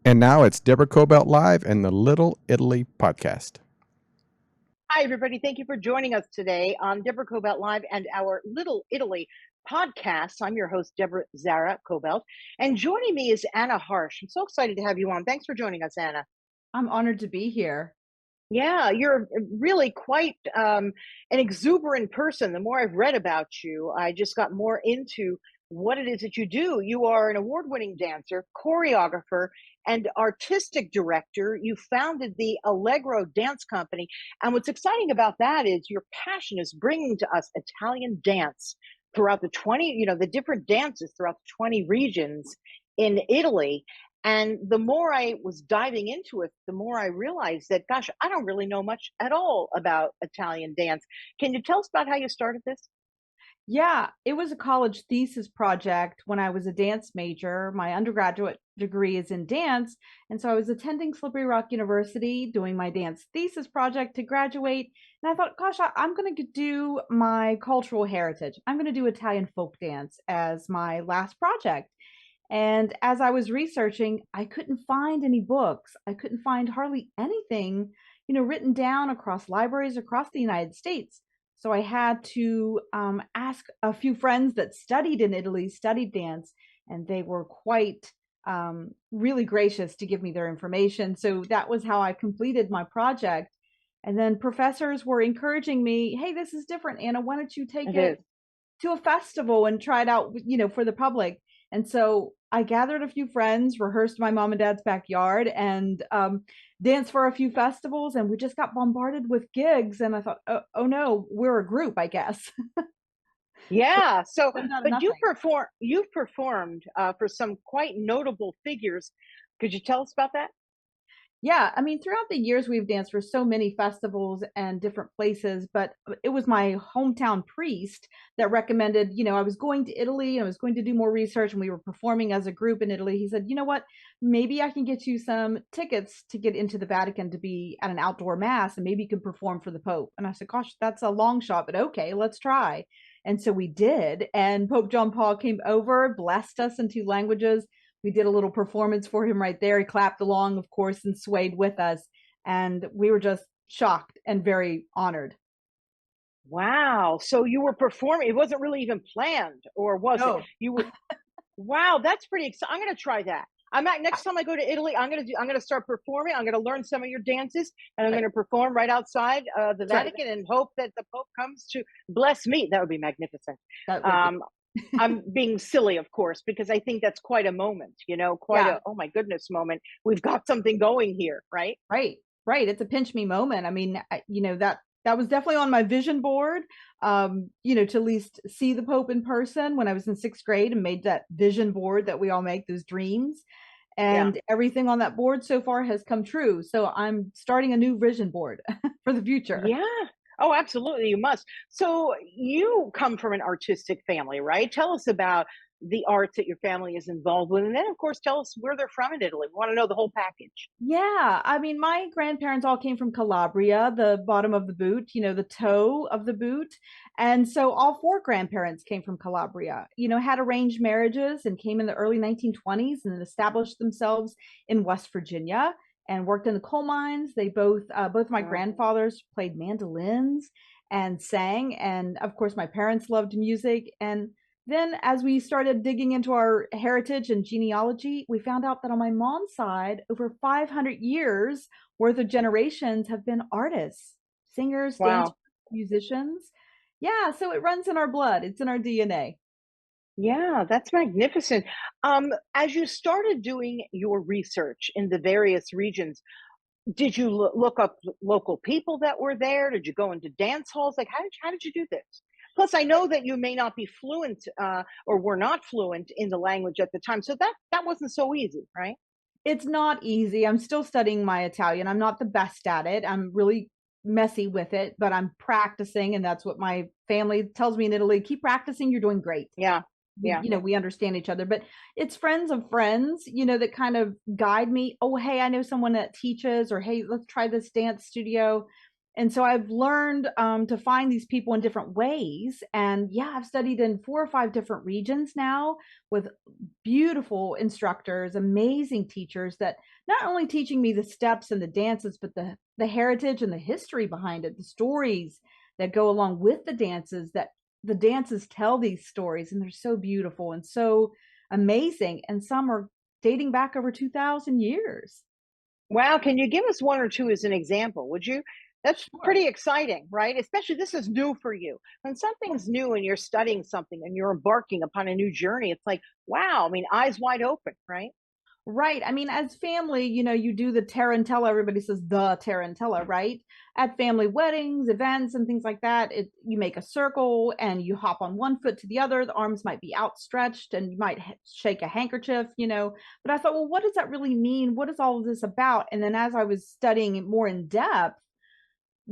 And now it's Deborah Cobelt Live and the Little Italy podcast. Hi, everybody. Thank you for joining us today on Deborah Cobelt Live and our Little Italy podcast. I'm your host, Deborah Zara Cobelt, and joining me is Anna Harsh. I'm so excited to have you on. Thanks for joining us, Anna. I'm honored to be here. Yeah, you're really quite an exuberant person. The more I've read about you, I just got more into what it is that you do. You are an award-winning dancer, choreographer, and artistic director. You founded the Allegro Dance Company. And what's exciting about that is your passion is bringing to us Italian dance throughout the different dances throughout the 20 regions in Italy. And the more I was diving into it, the more I realized that, gosh, I don't really know much at all about Italian dance. Can you tell us about how you started this? Yeah, it was a college thesis project when I was a dance major. My undergraduate degree is in dance. And so I was attending Slippery Rock University doing my dance thesis project to graduate. And I thought, gosh, I'm going to do my cultural heritage. I'm going to do Italian folk dance as my last project. And as I was researching, I couldn't find any books. I couldn't find hardly anything, written down across libraries across the United States. So I had to ask a few friends that studied in Italy, studied dance, and they were quite really gracious to give me their information. So that was how I completed my project. And then professors were encouraging me, hey, this is different, Anna. Why don't you take It it is. to a festival and try it out, for the public? And so I gathered a few friends, rehearsed my mom and dad's backyard, and danced for a few festivals. And we just got bombarded with gigs. And I thought, oh no, we're a group, I guess. So Yeah. So, turned out of but nothing. you've performed for some quite notable figures. Could you tell us about that? Yeah, I mean, throughout the years, we've danced for so many festivals and different places, but it was my hometown priest that recommended, I was going to Italy, I was going to do more research, and we were performing as a group in Italy. He said, you know what, maybe I can get you some tickets to get into the Vatican to be at an outdoor mass, and maybe you can perform for the Pope. And I said, gosh, that's a long shot, but okay, let's try. And so we did, and Pope John Paul came over, blessed us in two languages. We did a little performance for him right there. He clapped along, of course, and swayed with us. And we were just shocked and very honored. Wow. So you were performing. It wasn't really even planned, or was it? No, You were. Wow, that's pretty exciting. I'm going to try that. Next time I go to Italy. I'm going to start performing. I'm going to learn some of your dances, and I'm going right. to perform right outside the That's right. Vatican, and hope that the Pope comes to bless me. That would be magnificent. That would be. Um, I'm being silly, of course, because I think that's quite a moment. Quite Yeah, a oh my goodness moment. We've got something going here, right? right. Right. It's a pinch me moment. I mean, that was definitely on my vision board, to at least see the Pope in person when I was in sixth grade and made that vision board that we all make, those dreams. Yeah. And everything on that board so far has come true. So I'm starting a new vision board for the future. Yeah. Oh, absolutely. You must. So you come from an artistic family, right? Tell us about the arts that your family is involved with. And then, of course, tell us where they're from in Italy. We want to know the whole package. Yeah, I mean, my grandparents all came from Calabria, the bottom of the boot, the toe of the boot. And so all four grandparents came from Calabria, had arranged marriages and came in the early 1920s and established themselves in West Virginia and worked in the coal mines. They both my Wow. grandfathers played mandolins and sang. And of course, my parents loved music. And then, as we started digging into our heritage and genealogy, we found out that on my mom's side, over 500 years worth of generations have been artists, singers, dancers, Wow. musicians. Yeah, so it runs in our blood, it's in our DNA. Yeah, that's magnificent. As you started doing your research in the various regions, did you look up local people that were there? Did you go into dance halls? Like, how did you do this? Plus, I know that you may not be fluent, or were not fluent in the language at the time, so that wasn't so easy, right? It's not easy. I'm still studying my Italian. I'm not the best at it. I'm really messy with it, but I'm practicing. And that's what my family tells me in Italy: keep practicing, you're doing great. Yeah, we yeah. you know we understand each other, but it's friends of friends, that kind of guide me. Oh, hey, I know someone that teaches, or hey, let's try this dance studio. And so I've learned to find these people in different ways. And yeah, I've studied in 4 or 5 different regions now with beautiful instructors, amazing teachers that not only teaching me the steps and the dances, but the heritage and the history behind it, the stories that go along with the dances, that the dances tell these stories, and they're so beautiful and so amazing. And some are dating back over 2,000 years. Wow, can you give us one or two as an example, would you? That's Sure. pretty exciting, right? Especially this is new for you. When something's new and you're studying something and you're embarking upon a new journey, it's like, wow, I mean, eyes wide open, right? Right. I mean, as family, you do the tarantella. Everybody says the tarantella, right? At family weddings, events, and things like that, you make a circle and you hop on one foot to the other. The arms might be outstretched, and you might shake a handkerchief. But I thought, well, what does that really mean? What is all of this about? And then as I was studying it more in depth,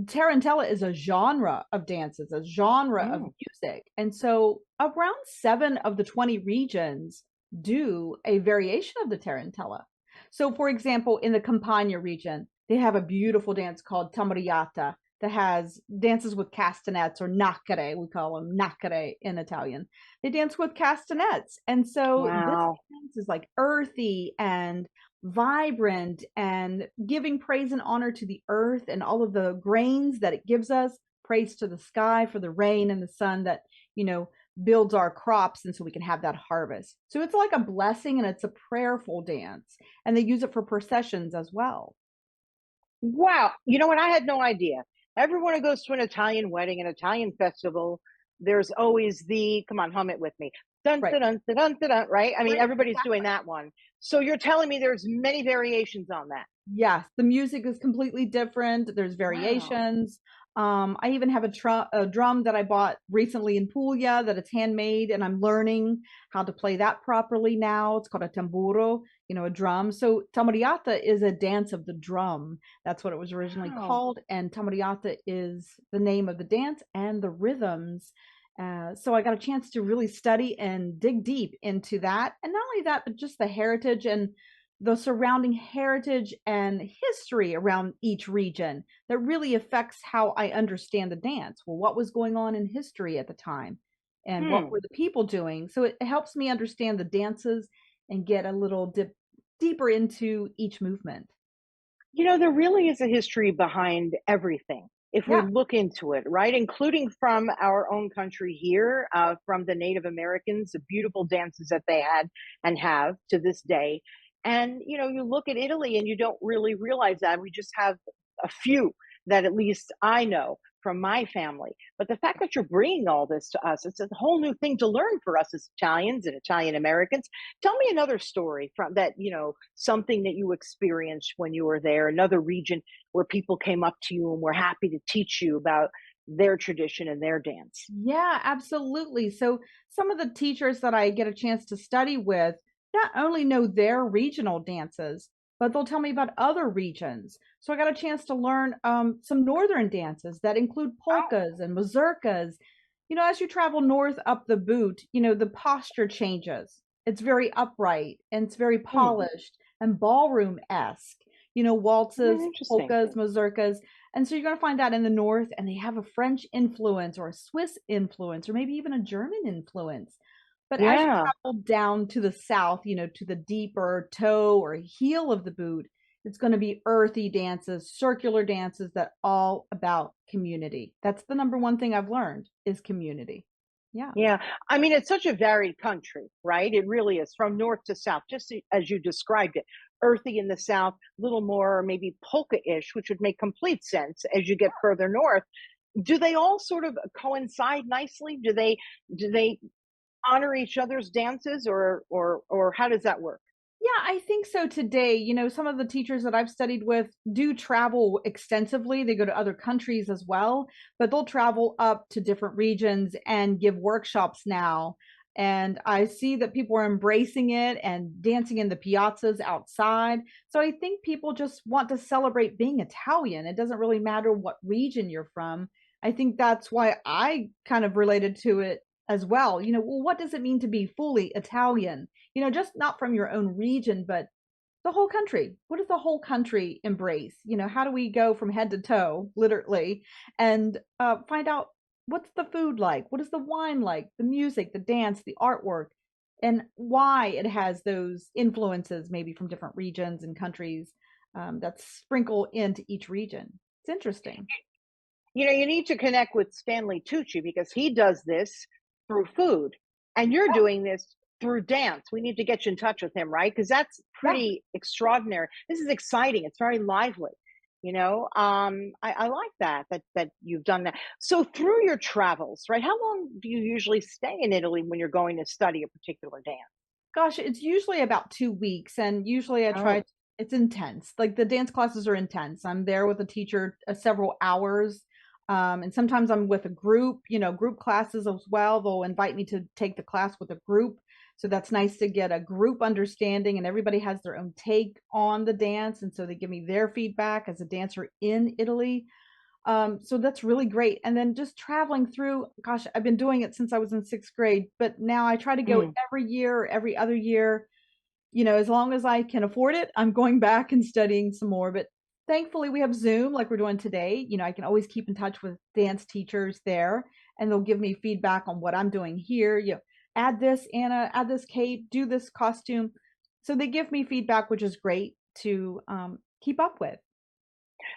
tarantella is a genre of dances, a genre of Mm. music. And so around 7 of the 20 regions do a variation of the tarantella. So, for example, in the Campania region, they have a beautiful dance called tamariata that has dances with castanets, or nacchere, we call them nacchere in Italian. They dance with castanets. And so this Wow. dance is like earthy and vibrant and giving praise and honor to the earth and all of the grains that it gives us, praise to the sky for the rain and the sun that, you know, builds our crops, and so we can have that harvest. So it's like a blessing, and it's a prayerful dance, and they use it for processions as well. Wow. You know what? I had no idea. Everyone who goes to an Italian wedding, an Italian festival, there's always the, come on, hum it with me. Dun, Right. dun, dun, dun, dun, dun, dun, right? I mean, Right. everybody's doing that one. So you're telling me there's many variations on that. Yes, the music is completely different. There's Wow. variations. I even have a drum that I bought recently in Puglia that it's handmade, and I'm learning how to play that properly now. It's called a tamburo, a drum. So tamariata is a dance of the drum. That's what it was originally Wow. called, and tamariata is the name of the dance and the rhythms. So I got a chance to really study and dig deep into that, and not only that, but just the heritage and the surrounding heritage and history around each region that really affects how I understand the dance. Well, what was going on in history at the time? And what Hmm. were the people doing? So it helps me understand the dances and get a little deeper into each movement. You know, there really is a history behind everything if we Yeah. look into it, right? Including from our own country here, from the Native Americans, the beautiful dances that they had and have to this day. And, you know, you look at Italy and you don't really realize that. We just have a few that at least I know from my family. But the fact that you're bringing all this to us, it's a whole new thing to learn for us as Italians and Italian Americans. Tell me another story from that, you know, something that you experienced when you were there, another region where people came up to you and were happy to teach you about their tradition and their dance. Yeah, absolutely. So some of the teachers that I get a chance to study with not only know their regional dances, but they'll tell me about other regions. So I got a chance to learn some northern dances that include Oh, polkas and mazurkas. As you travel north up the boot, the posture changes. It's very upright and it's very hmm. polished and ballroom-esque. Waltzes, Interesting. polkas, mazurkas, and so you're going to find that in the North, and they have a French influence or a Swiss influence or maybe even a German influence. But as you Yeah. travel down to the South, to the deeper toe or heel of the boot, it's going to be earthy dances, circular dances that all about community. That's the number one thing I've learned is community. Yeah. Yeah. I mean, it's such a varied country, right? It really is from north to south, just as you described it. Earthy in the south, a little more maybe polka-ish, which would make complete sense as you get further north. Do they all sort of coincide nicely? Do they honor each other's dances or how does that work? Yeah, I think so today. Some of the teachers that I've studied with do travel extensively. They go to other countries as well, but they'll travel up to different regions and give workshops now. And I see that people are embracing it and dancing in the piazzas outside. So I think people just want to celebrate being Italian. It doesn't really matter what region you're from. I think that's why I kind of related to it as well. Well, what does it mean to be fully Italian? Just not from your own region, but The whole country. What does the whole country embrace? How do we go from head to toe, literally, and find out what's the food like? What is the wine like? The music, the dance, the artwork, and why it has those influences, maybe from different regions and countries that sprinkle into each region. It's interesting. You need to connect with Stanley Tucci because he does this through food, and you're Yeah, doing this through dance. We need to get you in touch with him, right? Because that's yeah. pretty extraordinary. This is exciting. It's very lively. I like that you've done that. So through your travels, right? How long do you usually stay in Italy when you're going to study a particular dance? Gosh, it's usually about 2 weeks, and usually I try. Oh, It's intense. Like the dance classes are intense. I'm there with a teacher several hours, and sometimes I'm with a group. Group classes as well. They'll invite me to take the class with a group, so that's nice to get a group understanding, and everybody has their own take on the dance, and so they give me their feedback as a dancer in Italy. So that's really great. And then just traveling through, gosh, I've been doing it since I was in 6th grade, but now I try to go mm, every year or every other year. As long as I can afford it, I'm going back and studying some more. But thankfully, we have Zoom like we're doing today. I can always keep in touch with dance teachers there, and they'll give me feedback on what I'm doing here. Add this, Anna, add this, Kate, do this costume. So they give me feedback, which is great to keep up with.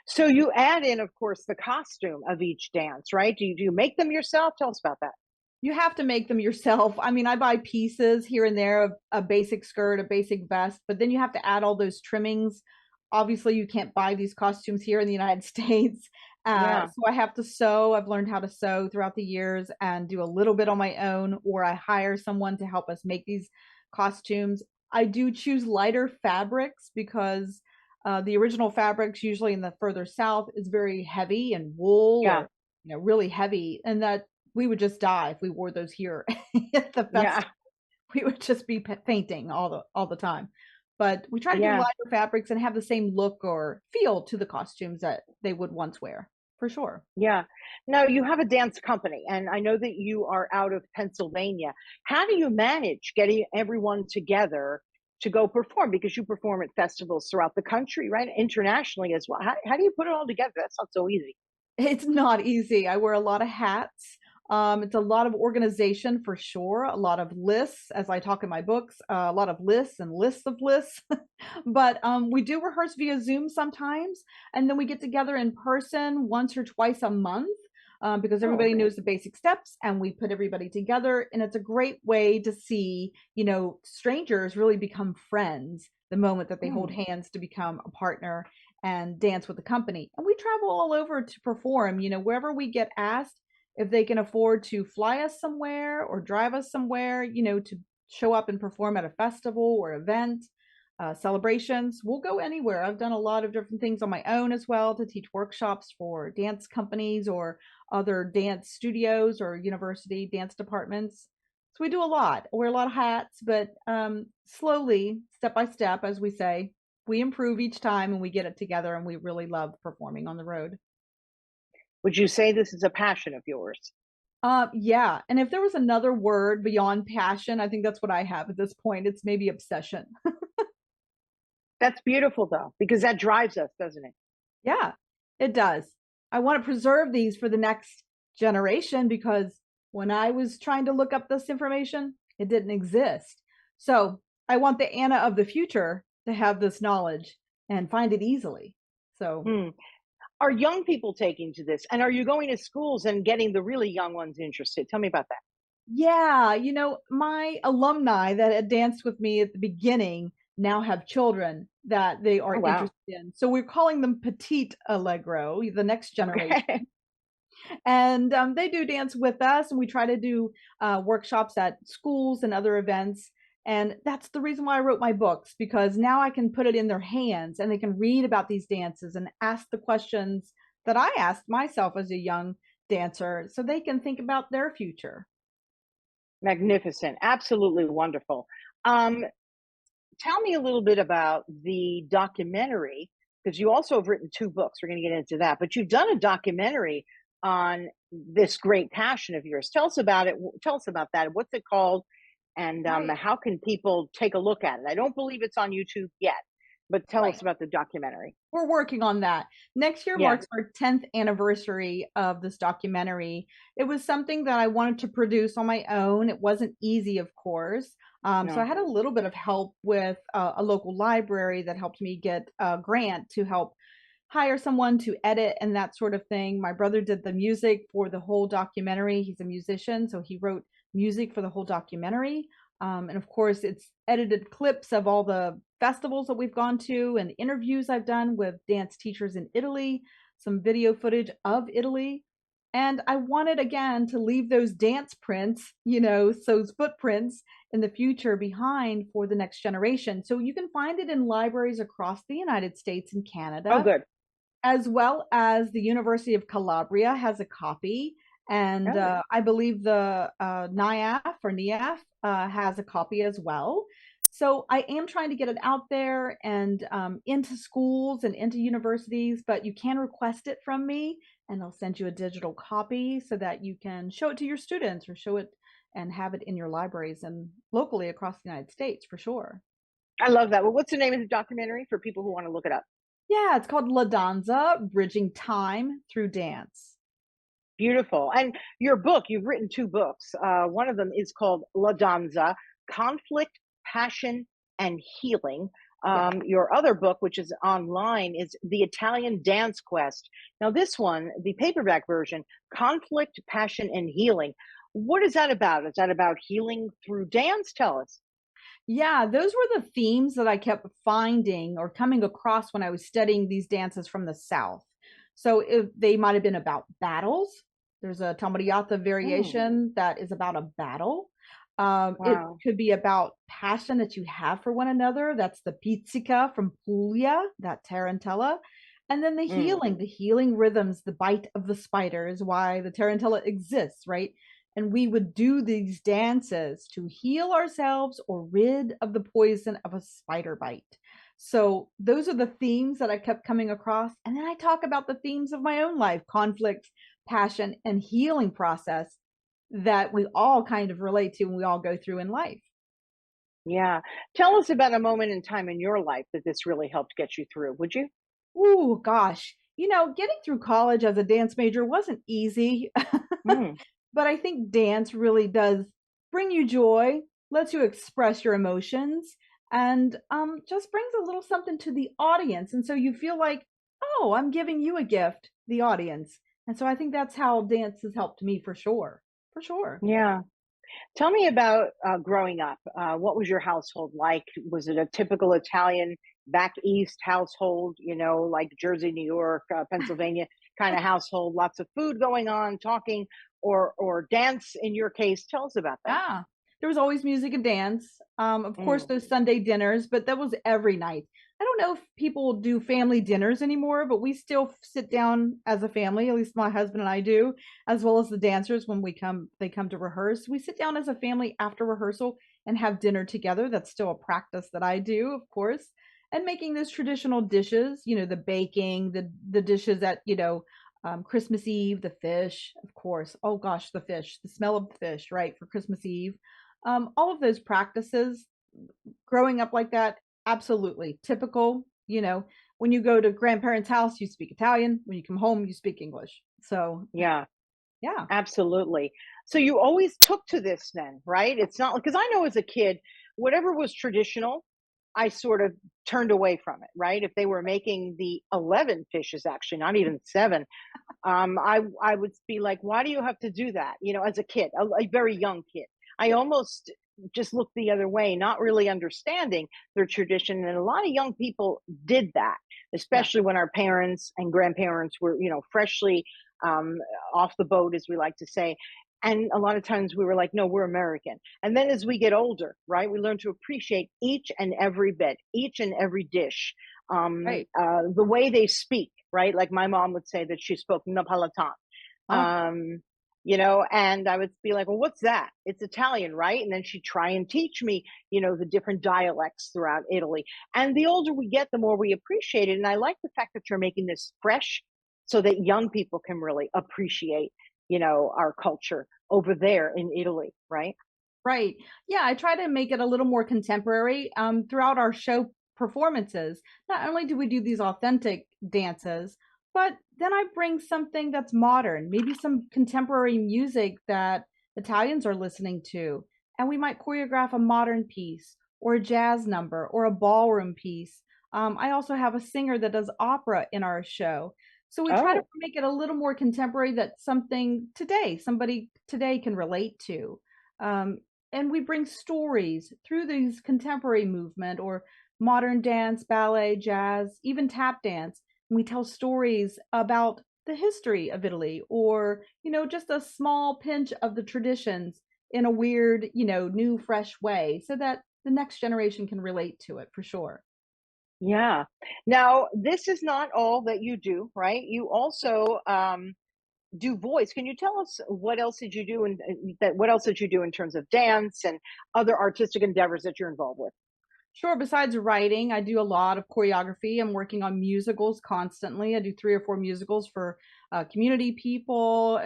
so you add in, of course, the costume of each dance, right? Do you make them yourself? Tell us about that. You have to make them yourself. I mean, I buy pieces here and there of a basic skirt, a basic vest, but then you have to add all those trimmings. Obviously, you can't buy these costumes here in the United States. Yeah. So I have to sew. I've learned how to sew throughout the years and do a little bit on my own, or I hire someone to help us make these costumes. I do choose lighter fabrics because the original fabrics, usually in the further south, is very heavy and wool Yeah. or really heavy, and that we would just die if we wore those here at the Yeah. festival. We would just be fainting all the time. But we try to do Yeah. lighter fabrics and have the same look or feel to the costumes that they would once wear, for sure. Yeah. Now you have a dance company, and I know that you are out of Pennsylvania. How do you manage getting everyone together to go perform? Because you perform at festivals throughout the country, right? Internationally as well. How do you put it all together? That's not so easy. It's not easy. I wear a lot of hats. It's a lot of organization for sure, a lot of lists, as I talk in my books, a lot of lists and lists of lists. But we do rehearse via Zoom sometimes, and then we get together in person once or twice a month because Oh, everybody okay. knows the basic steps, and we put everybody together. And it's a great way to see, strangers really become friends the moment that they hold Mm. hands to become a partner and dance with the company. And we travel all over to perform, wherever we get asked, if they can afford to fly us somewhere or drive us somewhere, to show up and perform at a festival or event, celebrations, we'll go anywhere. I've done a lot of different things on my own as well to teach workshops for dance companies or other dance studios or university dance departments. So we do a lot. I wear a lot of hats, but slowly, step by step, as we say, we improve each time and we get it together, and we really love performing on the road. Would you say this is a passion of yours? Yeah. And if there was another word beyond passion, I think that's what I have at this point. It's maybe obsession. That's beautiful though, because that drives us, doesn't it? Yeah, it does. I want to preserve these for the next generation because when I was trying to look up this information, it didn't exist. So I want the Anna of the future to have this knowledge and find it easily. So, Hmm. Are young people taking to this? And are you going to schools and getting the really young ones interested? Tell me about that. yeah, my alumni that had danced with me at the beginning now have children that they are Oh, wow. interested in. So we're calling them petite Allegro, the next generation. Okay. And they do dance with us, and we try to do workshops at schools and other events. And that's the reason why I wrote my books, because now I can put it in their hands and they can read about these dances and ask the questions that I asked myself as a young dancer so they can think about their future. Magnificent. Absolutely wonderful. Um, Tell me a little bit about the documentary, because you also have written two books. We're going to get into that, but you've done a documentary on this great passion of yours. Tell us about it. Tell us about that. What's it called? And Right. how can people take a look at it? I don't believe it's on YouTube yet, But tell Right. us about the documentary. We're working on that. Next year Yeah. marks our 10th anniversary of this documentary. It was something that I wanted to produce on my own. It wasn't easy, of course. So I No. had a little bit of help with a local library that helped me get a grant to help hire someone to edit and that sort of thing. My brother did the music for the whole documentary. He's a musician, so he wrote music for the whole documentary. And of course, it's edited clips of all the festivals that we've gone to and interviews I've done with dance teachers in Italy, some video footage of Italy. And I wanted again to leave those dance prints, those footprints in the future behind for the next generation. So you can find it in libraries across the United States and Oh, Canada, good. as well as the University of Calabria has a copy, and Oh, I believe the NIAF has a copy as well. So I am trying to get it out there and into schools and into universities, but you can request it from me, and I'll send you a digital copy so that you can show it to your students or show it and have it in your libraries and locally across the United States for sure. I love that. Well, what's the name of the documentary for people who want to look it up? Yeah, it's called La Danza, Bridging Time Through Dance. Beautiful. And your book, you've written two books. One of them is called La Danza, Conflict, Passion, and Healing. Yeah. Your other book, which is online, is The Italian Dance Quest. Now, this one, the paperback version, Conflict, Passion, and Healing. What is that about? Is that about healing through dance? Tell us. Yeah, those were the themes that I kept finding or coming across when I was studying these dances from the South. So if they might have been about battles. There's a Tamariata Mm, variation that is about a battle. It wow. could be about passion that you have for one another. That's the pizzica from Puglia, that tarantella. And then Mm, the healing rhythms, the bite of the spider is why the tarantella exists, right? And we would do these dances to heal ourselves or rid of the poison of a spider bite. So those are the themes that I kept coming across. And then I talk about the themes of my own life, conflict, passion, and healing process that we all kind of relate to and we all go through in life. yeah. Tell us about a moment in time in your life that this really helped get you through, would you? Ooh, gosh. Getting through college as a dance major wasn't easy. Mm, But I think dance really does bring you joy, lets you express your emotions, and just brings a little something to the audience. And so you feel like, oh, I'm giving you a gift, the audience. And so I think that's how dance has helped me for sure. For sure. yeah. Tell me about growing up. What was your household like? Was it a typical Italian back east household, like Jersey, New York, Pennsylvania kind of household? Lots of food going on, talking, or dance in your case? Tell us about that. Yeah. There was always music and dance. Of course, Mm, those Sunday dinners, but that was every night. I don't know if people do family dinners anymore, but we still sit down as a family. At least my husband and I do, as well as the dancers when they come to rehearse. We sit down as a family after rehearsal and have dinner together. That's still a practice that I do, of course. And making those traditional dishes, the baking, the dishes at, Christmas Eve, the fish, of course. Oh gosh, the fish, the smell of the fish, right, for Christmas Eve. All of those practices, growing up like that, absolutely typical. When you go to grandparents' house, you speak Italian. When you come home, you speak English. So, yeah, yeah, absolutely. So you always took to this then, right? It's not because I know as a kid, whatever was traditional, I sort of turned away from it, right? If they were making the 11 fishes, actually, not even seven, I would be like, why do you have to do that? As a kid, a very young kid, I almost just looked the other way, not really understanding their tradition. And a lot of young people did that, yeah, especially when our parents and grandparents were, freshly um, off the boat, as we like to say. And a lot of times we were like, no, we're American. And then as we get older, right, we learn to appreciate each and every bit, each and every dish, right. the way they speak, right? Like my mom would say that she spoke Napolitan. Oh, Um, and I would be like, well, what's that? It's Italian, right? And then she'd try and teach me, the different dialects throughout Italy. And the older we get, the more we appreciate it. And I like the fact that you're making this fresh so that young people can really appreciate, our culture over there in Italy, right? right. Yeah, I try to make it a little more contemporary. Throughout our show performances, not only do we do these authentic dances, but then I bring something that's modern, maybe some contemporary music that Italians are listening to, and we might choreograph a modern piece or a jazz number or a ballroom piece. I also have a singer that does opera in our show. So we try to Oh, make it a little more contemporary, that something today, somebody today can relate to. Um, and we bring stories through these contemporary movement or modern dance, ballet, jazz, even tap dance. And we tell stories about the history of Italy, or, just a small pinch of the traditions in a weird, new, fresh way, so that the next generation can relate to it for sure. yeah. Now, this is not all that you do, right? You also do voice. Can you tell us what else did you do, and that what else did you do in terms of dance and other artistic endeavors that you're involved with? Sure. Besides writing, I do a lot of choreography. I'm working on musicals constantly. I do 3 or 4 musicals for community people,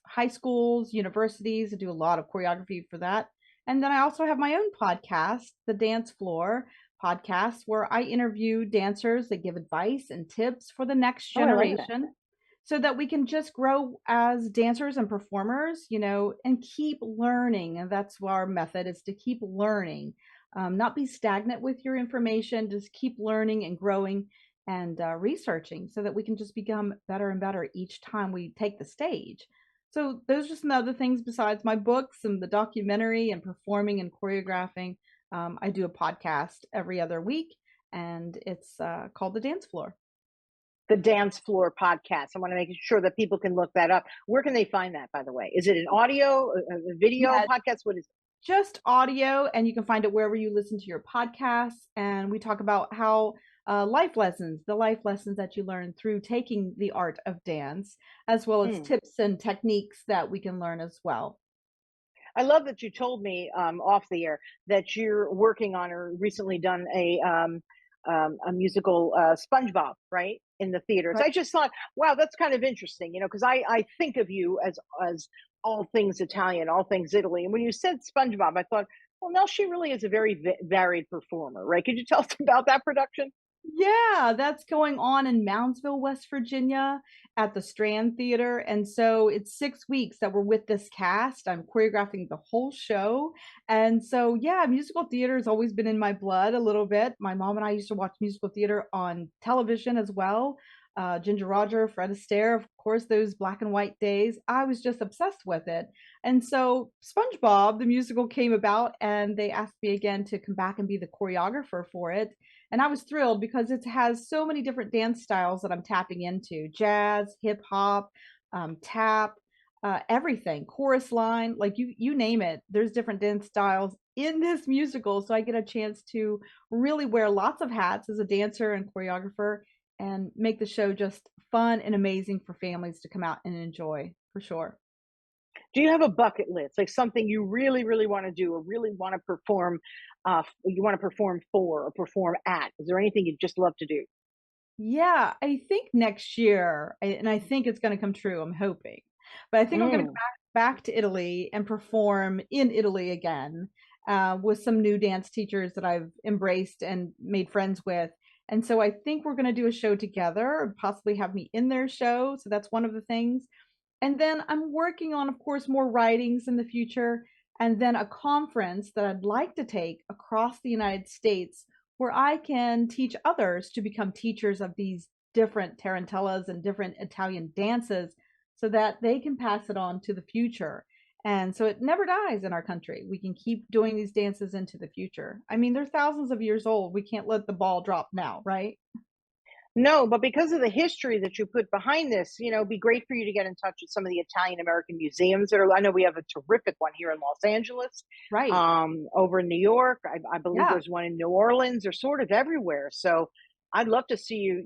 high schools, universities. I do a lot of choreography for that. And then I also have my own podcast, the Dance Floor podcast, where I interview dancers that give advice and tips for the next Oh, I like that. generation, so that we can just grow as dancers and performers, and keep learning. And that's our method, is to keep learning, not be stagnant with your information, just keep learning and growing and researching, so that we can just become better and better each time we take the stage. So those are some other things besides my books and the documentary and performing and choreographing. I do a podcast every other week, and it's called The Dance Floor. The Dance Floor podcast. I want to make sure that people can look that up. Where can they find that, by the way? Is it an audio, a video Yeah, podcast? What is it? just audio, and you can find it wherever you listen to your podcasts. And we talk about how the life lessons that you learn through taking the art of dance, as well as Hmm. tips and techniques that we can learn as well. I love that you told me off the air that you're working on or recently done a musical SpongeBob, right, in the theaters. Right. I just thought, wow, that's kind of interesting, because I think of you as all things Italian, all things Italy. And when you said SpongeBob, I thought, well, no, she really is a very varied performer, right? Could you tell us about that production? Yeah, that's going on in Moundsville, West Virginia at the Strand Theater. And so it's 6 weeks that we're with this cast. I'm choreographing the whole show. And so, yeah, musical theater has always been in my blood a little bit. My mom and I used to watch musical theater on television as well. Ginger Roger, Fred Astaire, of course, those black and white days. I was just obsessed with it. And so SpongeBob, the musical, came about, and they asked me again to come back and be the choreographer for it. And I was thrilled because it has so many different dance styles that I'm tapping into: jazz, hip hop, tap, everything, chorus line, like you name it. There's different dance styles in this musical. So I get a chance to really wear lots of hats as a dancer and choreographer, and make the show just fun and amazing for families to come out and enjoy for sure. Do you have a bucket list, like something you really, really want to do or really want to perform? You want to perform for or perform at? Is there anything you'd just love to do? Yeah, I think next year, and I think it's going to come true. I'm hoping, but I think I'm going to go Mm. back to Italy and perform in Italy again, with some new dance teachers that I've embraced and made friends with. And so I think we're going to do a show together, and possibly have me in their show. So that's one of the things. And then I'm working on, of course, more writings in the future, and then a conference that I'd like to take across the United States, where I can teach others to become teachers of these different tarantellas and different Italian dances, so that they can pass it on to the future. And so it never dies in our country. We can keep doing these dances into the future. I mean, they're thousands of years old. We can't let the ball drop now, right? No, but because of the history that you put behind this, it'd be great for you to get in touch with some of the Italian American museums that are. I know we have a terrific one here in Los Angeles, Right. over in New York. I believe Yeah. there's one in New Orleans. They're sort of everywhere. So I'd love to see you,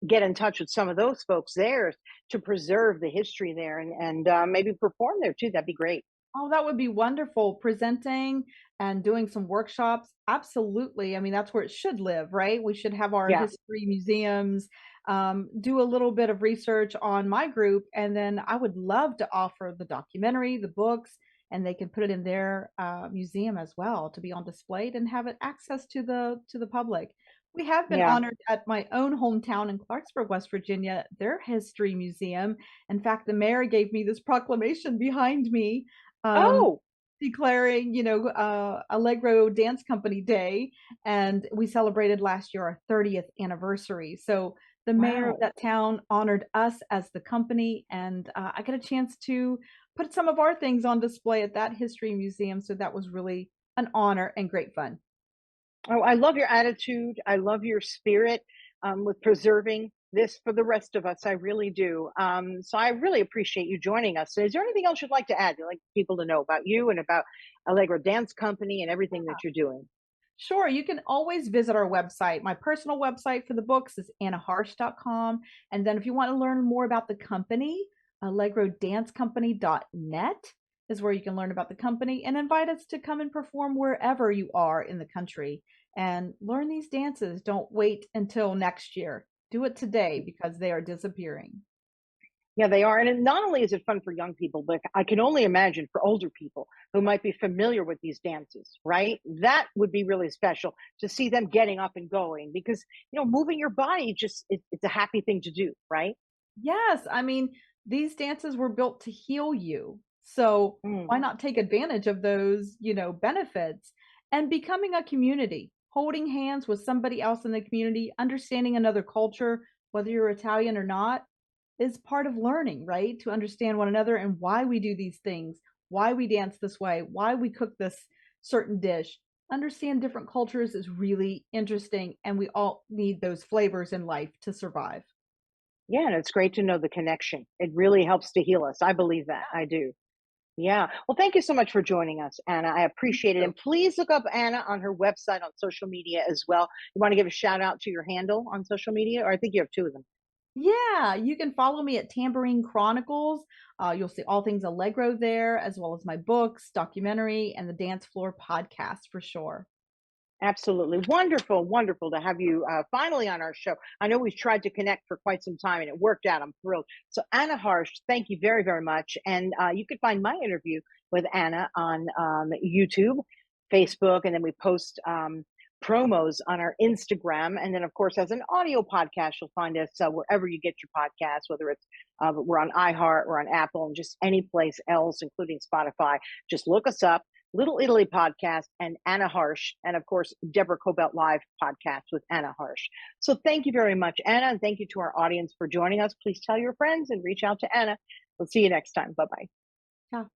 get in touch with some of those folks there to preserve the history there, and maybe perform there too. That'd be great. Oh, that would be wonderful. Presenting and doing some workshops. Absolutely. I mean, that's where it should live, right? We should have our Yeah. history museums, do a little bit of research on my group. And then I would love to offer the documentary, the books, and they can put it in their museum as well to be on display and have it access to the public. We have been Yeah. honored at my own hometown in Clarksburg, West Virginia, their history museum. In fact, the mayor gave me this proclamation behind me, um, Oh, declaring, Allegro Dance Company Day, and we celebrated last year our 30th anniversary. So the mayor of wow. that town honored us as the company, and I got a chance to put some of our things on display at that history museum. So that was really an honor and great fun. Oh, I love your attitude. I love your spirit with preserving this for the rest of us. I really do. So I really appreciate you joining us. Is there anything else you'd like to add? You'd like people to know about you and about Allegro Dance Company and everything that you're doing? Sure, you can always visit our website. My personal website for the books is annaharsh.com. And then if you want to learn more about the company, allegrodancecompany.net is where you can learn about the company and invite us to come and perform wherever you are in the country and learn these dances. Don't wait until next year. Do it today because they are disappearing. Yeah, they are. And not only is it fun for young people, but I can only imagine for older people who might be familiar with these dances, right? That would be really special to see them getting up and going because, moving your body just, it's a happy thing to do, right? Yes, I mean, these dances were built to heal you. So Mm. why not take advantage of those, benefits and becoming a community, holding hands with somebody else in the community, understanding another culture, whether you're Italian or not, is part of learning, right? To understand one another and why we do these things, why we dance this way, why we cook this certain dish. Understand different cultures is really interesting, and we all need those flavors in life to survive. Yeah, and it's great to know the connection. It really helps to heal us. I believe that. I do. Yeah. Well, thank you so much for joining us, Anna. I Thank appreciate it. you. And please look up Anna on her website on social media as well. You want to give a shout out to your handle on social media, or I think you have two of them. Yeah, you can follow me at Tambourine Chronicles. You'll see all things Allegro there, as well as my books, documentary, and the Dance Floor podcast for sure. Absolutely. Wonderful, wonderful to have you finally on our show. I know we've tried to connect for quite some time and it worked out. I'm thrilled. So, Anna Harsh, thank you very, very much. And you can find my interview with Anna on YouTube, Facebook, and then we post promos on our Instagram. And then, of course, as an audio podcast, you'll find us wherever you get your podcasts, whether it's we're on iHeart, we're on Apple, and just any place else, including Spotify. Just look us up. Little Italy podcast and Anna Harsh, and of course, Deborah Cobelt Live podcast with Anna Harsh. So thank you very much, Anna, and thank you to our audience for joining us. Please tell your friends and reach out to Anna. We'll see you next time. Bye bye. Ciao.